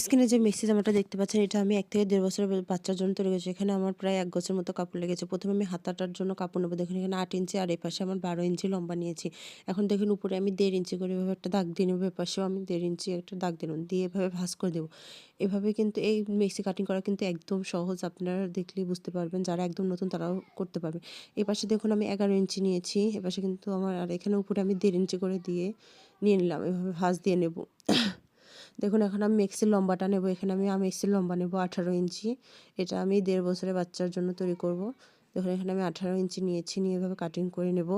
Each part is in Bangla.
স্ক্রিনে যে মেক্সি জামাটা দেখতে পাচ্ছেন, এটা আমি ১ থেকে ১.৫ বছরের বাচ্চার জন্য তৈরি করেছি। এখানে আমার প্রায় ১ গজের মতো কাপড় লেগেছে। ১ম আমি হাতাটার জন্য কাপড় নেব। দেখুন এখানে ৮ ইঞ্চি আর এপাশে আমার ১২ ইঞ্চি লম্বা নিয়েছি। এখন দেখুন উপরে আমি ১.৫ ইঞ্চি করে এভাবে একটা দাগ দিয়ে নেব। এপাশেও আমি ১.৫ ইঞ্চি একটা দাগ দিয়ে নেব। দিয়ে এভাবে ভাঁজ করে দেব। এভাবে কিন্তু এই মেক্সি কাটিং করা কিন্তু একদম সহজ। আপনারা দেখলেই বুঝতে পারবেন। যারা একদম নতুন তারাও করতে পারবে। এপাশে দেখুন আমি ১১ ইঞ্চি নিয়েছি। এপাশে কিন্তু আমার আর এখানে উপরে আমি ১.৫ ইঞ্চি করে দিয়ে নিয়ে নিলাম। এভাবে ভাঁজ দিয়ে নেব। দেখুন এখন আমি মেক্সির লম্বাটা নেব। এখানে আমি মেক্সির লম্বা নেব ১৮ ইঞ্চি। এটা আমি ১.৫ বছরের বাচ্চার জন্য তৈরি করব। দেখুন এখানে আমি ১৮ ইঞ্চি নিয়েছি, নিয়ে এভাবে কাটিং করে নেব।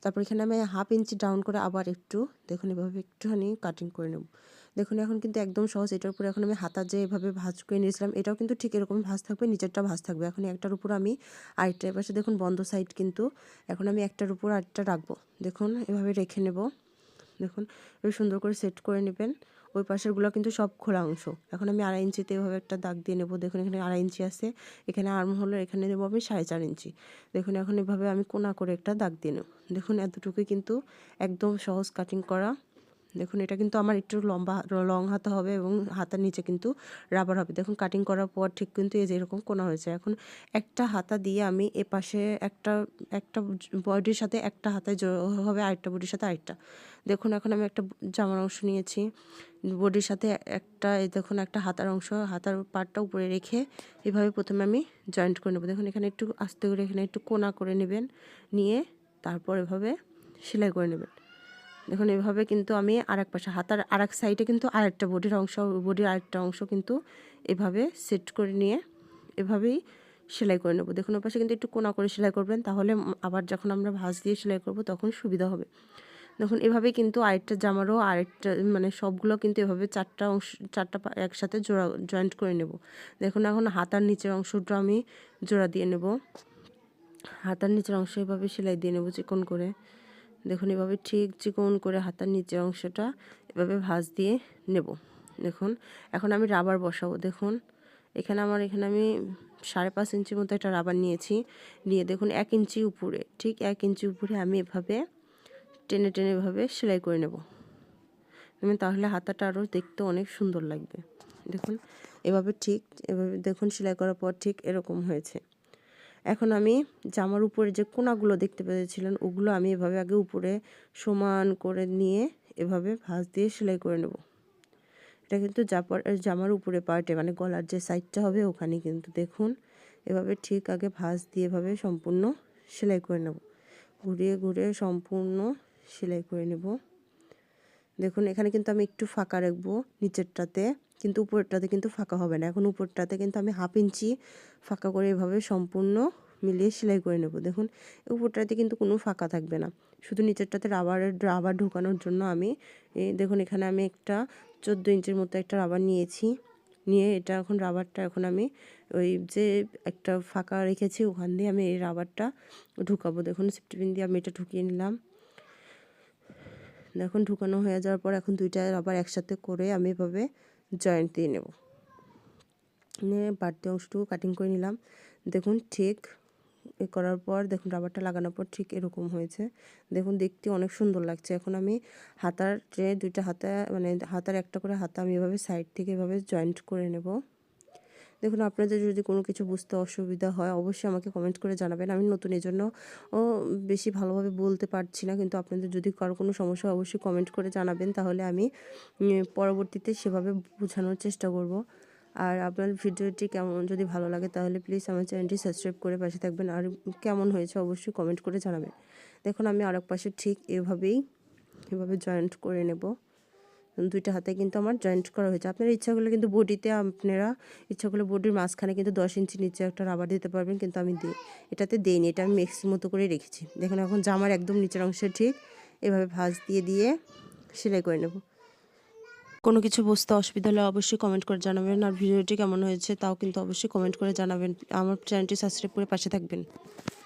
তারপর এখানে আমি 1/2 ইঞ্চি ডাউন করে আবার একটু দেখুন এভাবে একটুখানি কাটিং করে নেব। দেখুন এখন কিন্তু একদম সহজ। এটার উপরে এখন আমি হাতা যে এভাবে ভাঁজ করে নিয়েছিলাম, এটাও কিন্তু ঠিক এরকম ভাঁজ থাকবে, নিচেরটা ভাঁজ থাকবে। এখন একটার উপর আমি আরেকটা, এপাশে দেখুন বন্ধ সাইড কিন্তু এখন আমি একটার উপর আরেকটা রাখবো। দেখুন এভাবে রেখে নেব। দেখুন এবার সুন্দর করে সেট করে নেবেন। ওই পাশেরগুলো কিন্তু সব খোলা অংশ। এখন আমি ২.৫ ইঞ্চিতে এভাবে একটা দাগ দিয়ে নেব। দেখুন এখানে ২.৫ ইঞ্চি আছে, এখানে আর্ম হলো, এখানে দেবো আমি ৪.৫ ইঞ্চি। দেখুন এখন এভাবে আমি কোনা করে একটা দাগ দিয়ে নেব। দেখুন এতটুকুই কিন্তু একদম সহজ কাটিং করা। দেখুন এটা কিন্তু আমার একটু লম্বা লং হাতা হবে এবং হাতার নিচে কিন্তু রাবার হবে। দেখুন কাটিং করার পর ঠিক কিন্তু এই যে এরকম কোনা হয়েছে। এখন একটা হাতা দিয়ে আমি এপাশে একটা একটা বডির সাথে একটা হাতায় হবে, আরেকটা বডির সাথে আরেকটা। দেখুন এখন আমি একটা জামার অংশ নিয়েছি, বডির সাথে একটা, এই দেখুন একটা হাতার অংশ, হাতার পার্টটা উপরে রেখে এভাবে প্রথমে আমি জয়েন্ট করে নেব। দেখুন এখানে একটু আস্তে করে এখানে একটু কোনা করে নেবেন, নিয়ে তারপর এভাবে সেলাই করে নেবেন। দেখুন এভাবে কিন্তু আমি আরেক পাশে হাতার আরেক সাইডে কিন্তু আরেকটা বডির আরেকটা অংশ কিন্তু এভাবে সেট করে নিয়ে এভাবেই সেলাই করে নেব। দেখুন ওই পাশে কিন্তু একটু কোনা করে সেলাই করবেন, তাহলে আবার যখন আমরা ভাঁজ দিয়ে সেলাই করব তখন সুবিধা হবে। দেখুন এভাবে কিন্তু আরেকটা জামারও আরেকটা মানে সবগুলো কিন্তু এভাবে চারটা অংশ, চারটা একসাথে জয়েন্ট করে নেব। দেখুন এখন হাতার নিচের অংশটা আমি জোড়া দিয়ে নেব। হাতার নিচের অংশ এভাবে সেলাই দিয়ে নেব চিকন করে। দেখুন এভাবে ঠিক চিকন করে হাতার নিচের অংশটা এভাবে ভাঁজ দিয়ে নেব। দেখুন এখন আমি রাবার বসাবো। দেখুন এখানে আমি 5.5 ইঞ্চির মতো একটা রাবার নিয়েছি, নিয়ে দেখুন 1 ইঞ্চি উপরে, ঠিক 1 ইঞ্চি উপরে আমি এভাবে টেনে টেনে এভাবে সেলাই করে নেব। তাহলে হাতাটা আরও দেখতে অনেক সুন্দর লাগবে। দেখুন এভাবে ঠিক এভাবে দেখুন সেলাই করার পর ঠিক এরকম হয়েছে। এখন আমি জামার উপরে যে কোনাগুলো দেখতে পেয়েছিলেন ওগুলো আমি এভাবে আগে উপরে সমান করে নিয়ে এভাবে ভাঁজ দিয়ে সেলাই করে নেব। এটা কিন্তু জামার উপরে পার্টে মানে গলার যে সাইডটা হবে ওখানে কিন্তু দেখুন এভাবে ঠিক আগে ভাঁজ দিয়ে এভাবে সম্পূর্ণ সেলাই করে নেব। ঘুরিয়ে ঘুরিয়ে সম্পূর্ণ সেলাই করে নেব। দেখুন এখানে কিন্তু আমি একটু ফাঁকা রাখবো নিচেরটাতে, কিন্তু উপরেরটাতে কিন্তু ফাঁকা হবে না। এখন উপরটাতে কিন্তু আমি 1/2 ইঞ্চি ফাঁকা করে এভাবে সম্পূর্ণ মিলিয়ে সেলাই করে নেব। দেখুন উপরটাতে কিন্তু কোনো ফাঁকা থাকবে না, শুধু নিচেরটাতে রাবার ঢোকানোর জন্য আমি দেখুন এখানে আমি একটা 14 ইঞ্চির মতো একটা রাবার নিয়েছি, নিয়ে এটা এখন রাবারটা এখন আমি ওই যে একটা ফাঁকা রেখেছি ওখান দিয়ে আমি এই রাবারটা ঢুকাবো। দেখুন সেফটি পিন দিয়ে আমি এটা ঢুকিয়ে নিলাম। দেখুন ঢুকানো হয়ে যাওয়ার পর এখন দুইটা রাবার একসাথে করে আমি এভাবে জয়েন্ট দিয়ে নেব। নিয়ে বাড়তি অংশটুকু কাটিং করে নিলাম। দেখুন ঠিক করার পর দেখুন রাবারটা লাগানোর পর ঠিক এরকম হয়েছে। দেখুন দেখতে অনেক সুন্দর লাগছে। এখন আমি হাতার যে দুইটা হাতা মানে হাতার একটা করে হাতা আমি এভাবে সাইড থেকে এভাবে জয়েন্ট করে নেব। দেখুন আপনাদের যদি কোনো কিছু বুঝতে অসুবিধা হয় অবশ্যই আমাকে কমেন্ট করে জানাবেন। আমি নতুন এজন্য বেশি ভালোভাবে বলতে পারছি না, কিন্তু আপনাদের যদি কারো কোনো সমস্যা হয় অবশ্যই কমেন্ট করে জানাবেন, তাহলে আমি পরবর্তীতে সেভাবে বোঝানোর চেষ্টা করব। আর আপনার ভিডিওটি কেমন যদি ভালো লাগে তাহলে প্লিজ আমার চ্যানেলটি সাবস্ক্রাইব করে পাশে থাকবেন, আর কেমন হয়েছে অবশ্যই কমেন্ট করে জানাবেন। দেখুন আমি আরেক পাশে ঠিক এভাবে জয়েন্ট করে নেব। দুইটা হাতে কিন্তু আমার জয়েন্ট করা হয়েছে। আপনার ইচ্ছা করলে কিন্তু আপনারা ইচ্ছা করলে বডির মাঝখানে কিন্তু 10 ইঞ্চি নিচে একটা রাবার দিতে পারবেন, কিন্তু আমি এটাতে দেইনি, এটা আমি মেক্সির মতো করে রেখেছি। দেখুন এখন জামার একদম নিচের অংশে ঠিক এভাবে ভাঁজ দিয়ে সেলাই করে নেব। কোনো কিছু বুঝতে অসুবিধা হলে অবশ্যই কমেন্ট করে জানাবেন, আর ভিডিওটি কেমন হয়েছে তাও কিন্তু অবশ্যই কমেন্ট করে জানাবেন। আমার চ্যানেলটি সাবস্ক্রাইব করে পাশে থাকবেন।